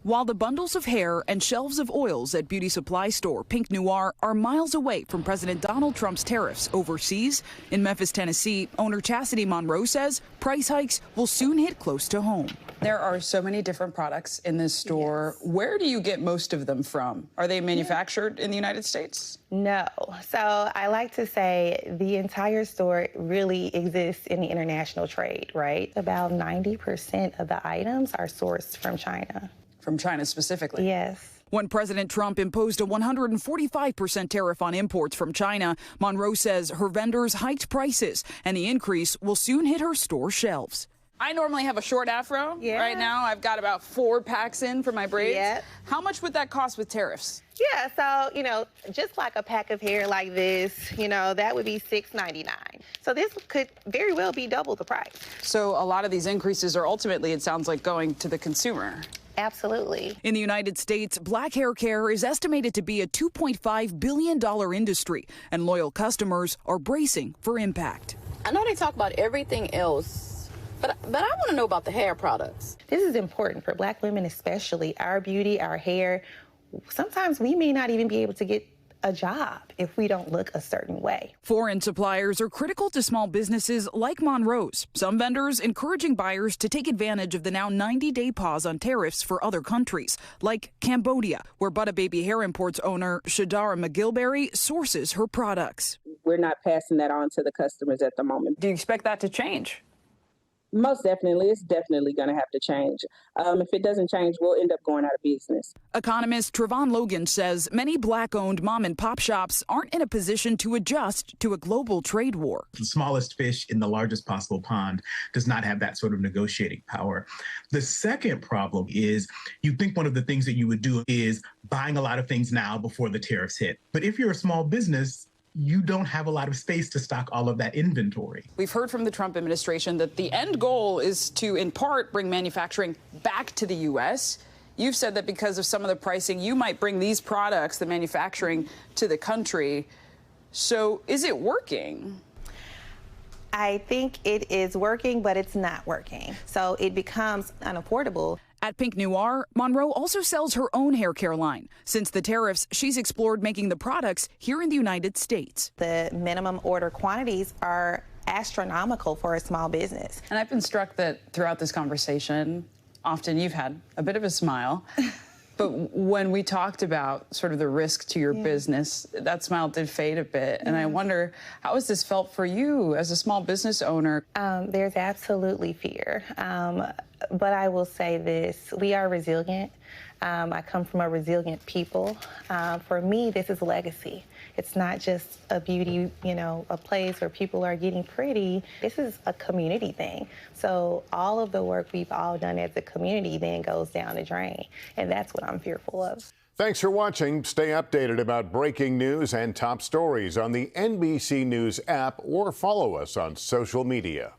While the bundles of hair and shelves of oils at beauty supply store Pink Noir are miles away from President Donald Trump's tariffs overseas, in Memphis, Tennessee, owner Chastity Monroe says price hikes will soon hit close to home. There are so many different products in this store. Yes. Where do you get most of them from? Are they manufactured in the United States? No. So I like to say the entire store really exists in the international trade, right? About 90% of the items are sourced from China. From China specifically? Yes. When President Trump imposed a 145% tariff on imports from China, Monroe says her vendors hiked prices, and the increase will soon hit her store shelves. I normally have a short afro. Yeah. Right now, I've got about 4 packs in for my braids. Yeah. How much would that cost with tariffs? Yeah, so, just like a pack of hair like this, that would be $6.99. So this could very well be double the price. So a lot of these increases are ultimately, it sounds like, going to the consumer. Absolutely. In the United States, black hair care is estimated to be a $2.5 billion industry, and loyal customers are bracing for impact. I know they talk about everything else, but I want to know about the hair products. This is important for Black women, especially our beauty, our hair. Sometimes we may not even be able to get a job if we don't look a certain way. Foreign suppliers are critical to small businesses like Monroe's. Some vendors encouraging buyers to take advantage of the now 90-day pause on tariffs for other countries, like Cambodia, where Butter Baby Hair Imports owner Shadara McGilberry sources her products. We're not passing that on to the customers at the moment. Do you expect that to change? Most definitely. It's definitely going to have to change. If it doesn't change, we'll end up going out of business. Economist Trevon Logan says many Black-owned mom-and-pop shops aren't in a position to adjust to a global trade war. The smallest fish in the largest possible pond does not have that sort of negotiating power. The second problem is you think one of the things that you would do is buying a lot of things now before the tariffs hit. But if you're a small business, you don't have a lot of space to stock all of that inventory. We've heard from the Trump administration that the end goal is to, in part, bring manufacturing back to the U.S. You've said that because of some of the pricing, you might bring these products, the manufacturing, to the country. So is it working? I think it is working, but it's not working. So it becomes unaffordable. At Pink Noir, Monroe also sells her own hair care line. Since the tariffs, she's explored making the products here in the United States. The minimum order quantities are astronomical for a small business. And I've been struck that throughout this conversation, often you've had a bit of a smile. But when we talked about sort of the risk to your business, that smile did fade a bit. And I wonder, how has this felt for you as a small business owner? There's absolutely fear. But I will say this, we are resilient. I come from a resilient people. For me, this is a legacy. It's not just a beauty, a place where people are getting pretty. This is a community thing. So all of the work we've all done as a community then goes down the drain. And that's what I'm fearful of. Thanks for watching. Stay updated about breaking news and top stories on the NBC News app or follow us on social media.